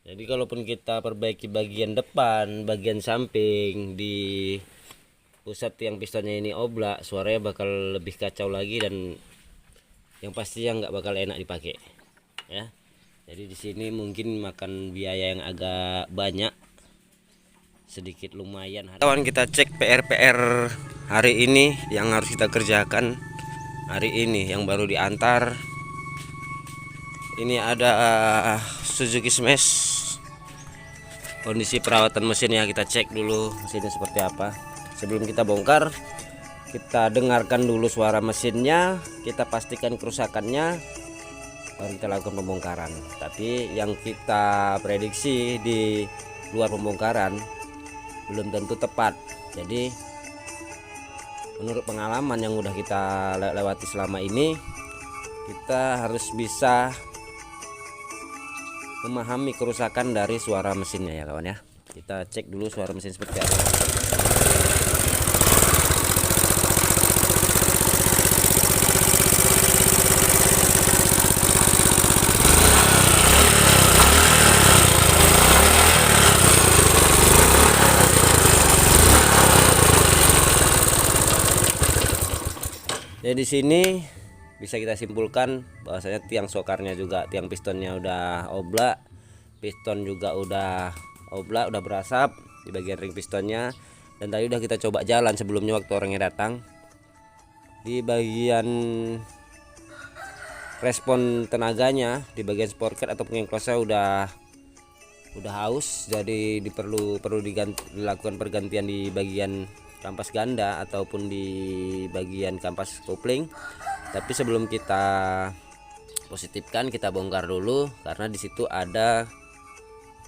Jadi kalaupun kita perbaiki bagian depan, bagian samping di pusat tiang pistonnya ini oblak, suaranya bakal lebih kacau lagi dan yang pastinya nggak bakal enak dipakai ya. Jadi di sini mungkin makan biaya yang agak banyak, sedikit lumayan. Kawan, kita cek PR hari ini yang harus kita kerjakan hari ini yang baru diantar. Ini ada Suzuki Smash. Kondisi perawatan mesinnya kita cek dulu mesinnya seperti apa. Sebelum kita bongkar, kita dengarkan dulu suara mesinnya, kita pastikan kerusakannya, baru kita lakukan pembongkaran. Tapi yang kita prediksi di luar pembongkaran belum tentu tepat. Jadi menurut pengalaman yang udah kita lewati selama ini, kita harus bisa memahami kerusakan dari suara mesinnya ya kawan ya. Kita cek dulu suara mesin seperti apa. Jadi di sini bisa kita simpulkan bahwasanya tiang sokarnya juga, tiang pistonnya udah oblak, piston juga udah oblak, udah berasap di bagian ring pistonnya. Dan tadi udah kita coba jalan sebelumnya waktu orangnya datang. Di bagian respon tenaganya di bagian sporket atau pengeklosnya udah haus, jadi perlu dilakukan pergantian di bagian kampas ganda ataupun di bagian kampas kopling. Tapi sebelum kita positifkan, kita bongkar dulu karena di situ ada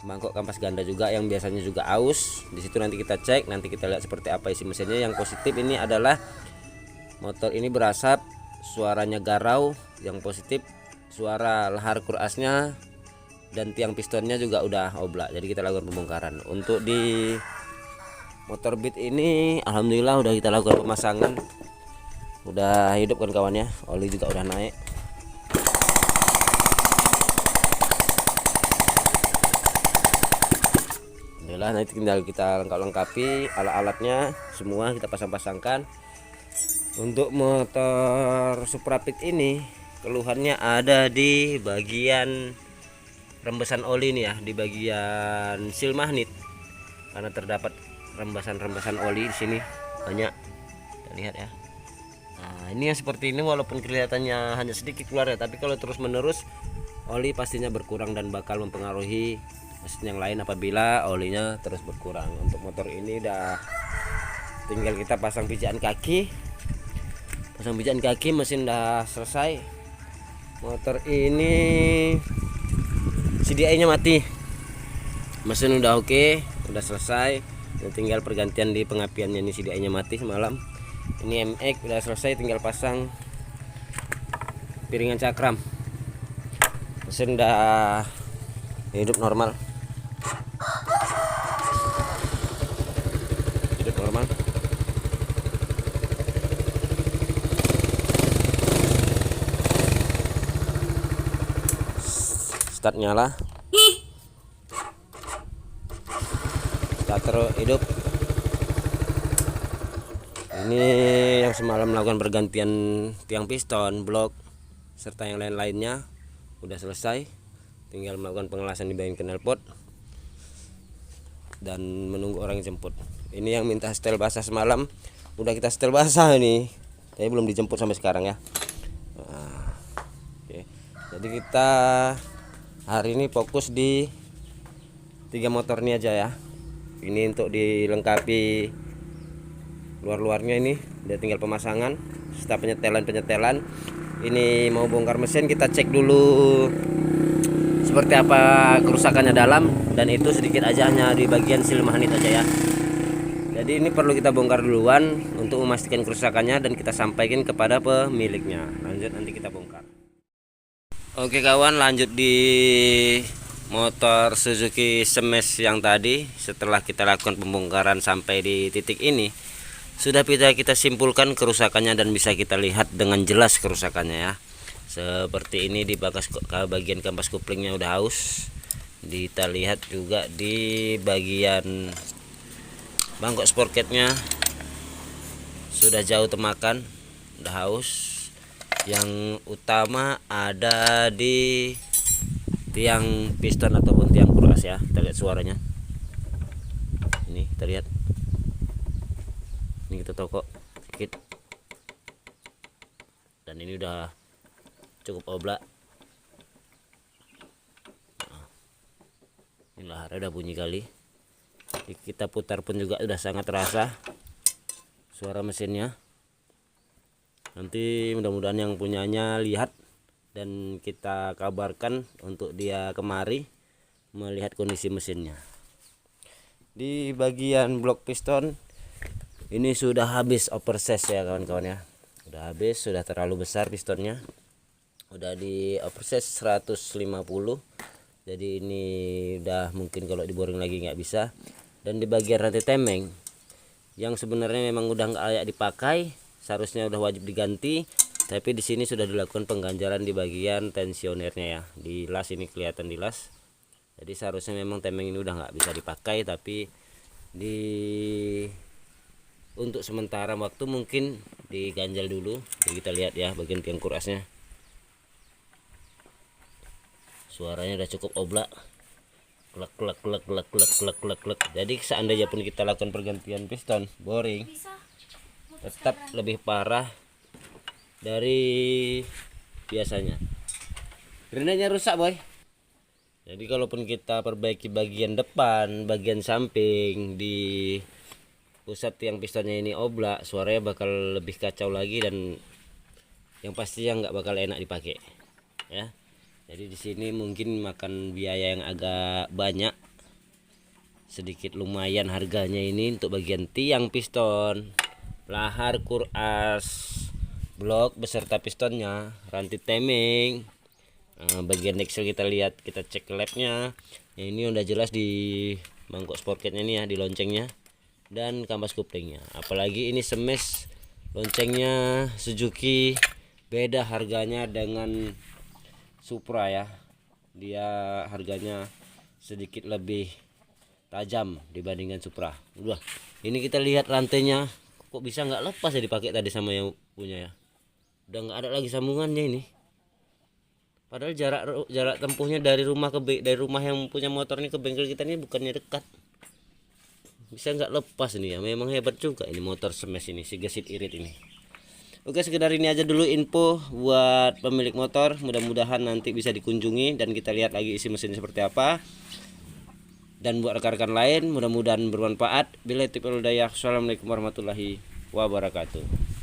mangkok kampas ganda juga yang biasanya juga aus. Di situ nanti kita cek, nanti kita lihat seperti apa isi mesinnya. Yang positif ini adalah motor ini berasap, suaranya garau. Yang positif suara lahar kurasnya dan tiang pistonnya juga udah oblak. Jadi kita lakukan pembongkaran. Untuk di motor Beat ini alhamdulillah udah kita lakukan pemasangan, udah hidup kan kawannya, oli juga udah naik. Alhamdulillah, nanti tinggal kita lengkapi alat-alatnya semua, kita pasang-pasangkan. Untuk motor Suprapit ini keluhannya ada di bagian rembesan oli nih ya, di bagian seal magnet, karena terdapat rembesan-rembesan oli di sini banyak. Kita lihat ya. Nah, ini yang seperti ini walaupun kelihatannya hanya sedikit keluar ya, tapi kalau terus menerus oli pastinya berkurang dan bakal mempengaruhi mesin yang lain apabila olinya terus berkurang. Untuk motor ini udah tinggal kita pasang pijakan kaki. Mesin udah selesai. Motor ini CDI-nya mati. Mesin udah oke, udah selesai. Dan tinggal pergantian di pengapiannya, ini CDI-nya mati semalam. Ini MX udah selesai, tinggal pasang piringan cakram. Mesin udah hidup normal. Start nyala. Starter hidup. Ini yang semalam melakukan pergantian tiang piston, blok serta yang lain-lainnya udah selesai. Tinggal melakukan pengelasan di bagian knalpot dan menunggu orang yang jemput. Ini yang minta setel basah semalam, udah kita setel basah nih, tapi belum dijemput sampai sekarang ya. Nah, oke. Jadi kita hari ini fokus di 3 motor ini aja ya. Ini untuk dilengkapi luar-luarnya, ini udah tinggal pemasangan, serta penyetelan. Ini mau bongkar mesin, kita cek dulu seperti apa kerusakannya dalam, dan itu sedikit aja hanya di bagian seal magnet aja ya. Jadi ini perlu kita bongkar duluan untuk memastikan kerusakannya dan kita sampaikan kepada pemiliknya. Lanjut nanti kita bongkar. Oke kawan, lanjut di motor Suzuki Smash yang tadi. Setelah kita lakukan pembongkaran sampai di titik ini, sudah bisa kita simpulkan kerusakannya dan bisa kita lihat dengan jelas kerusakannya ya. Seperti ini di bagian kampas koplingnya udah haus. Kita lihat juga di bagian bangkok sprocketnya sudah jauh temakan, udah haus. Yang utama ada di tiang piston ataupun tiang kuras ya. Kita lihat suaranya. Ini kita lihat. Ini kita tokok sedikit. Dan ini udah cukup oblak. Nah, inilah udah bunyi kali. Kita putar pun juga udah sangat terasa suara mesinnya. Nanti mudah-mudahan yang punyanya lihat dan kita kabarkan untuk dia kemari melihat kondisi mesinnya. Di bagian blok piston ini sudah habis oversize ya kawan-kawan ya. Udah habis, sudah terlalu besar pistonnya. Udah di oversize 150. Jadi ini udah mungkin kalau diboring lagi nggak bisa. Dan di bagian rantai temeng yang sebenarnya memang udah nggak layak dipakai, seharusnya udah wajib diganti, tapi di sini sudah dilakukan pengganjalan di bagian tensionernya ya. Di las ini kelihatan di las. Jadi seharusnya memang temeng ini udah nggak bisa dipakai, tapi untuk sementara waktu mungkin diganjal dulu. Jadi kita lihat ya bagian tiang kurasnya. Suaranya udah cukup oblak. Klek klek klek klek klek klek klek klek. Jadi seandainya pun kita lakukan pergantian piston boring, tetap lebih parah dari biasanya. Grenanya rusak boy. Jadi kalaupun kita perbaiki bagian depan, bagian samping, di pusat tiang pistonnya ini oblak, suaranya bakal lebih kacau lagi dan yang pastinya nggak bakal enak dipakai ya. Jadi di sini mungkin makan biaya yang agak banyak, sedikit lumayan harganya ini untuk bagian tiang piston, lahar kuras, blok beserta pistonnya, rantai temeng. Bagian axle kita lihat, kita cek labnya. Ini udah jelas di bangkok sprocketnya ini ya, di loncengnya dan kampas kuplingnya. Apalagi ini semes loncengnya Suzuki, beda harganya dengan Supra ya. Dia harganya sedikit lebih tajam dibandingkan Supra. Udah, ini kita lihat rantainya kok bisa nggak lepas ya dipakai tadi sama yang punya ya. Udah nggak ada lagi sambungannya ini. Padahal jarak tempuhnya dari rumah yang punya motor ini ke bengkel kita ini bukannya dekat. Bisa nggak lepas nih ya. Memang hebat juga ini motor smash ini, si gesit irit ini. Oke, sekedar ini aja dulu info buat pemilik motor. Mudah-mudahan nanti bisa dikunjungi dan kita lihat lagi isi mesinnya seperti apa. Dan buat rekan-rekan lain mudah-mudahan bermanfaat. Bila tip daya. Assalamualaikum warahmatullahi wabarakatuh.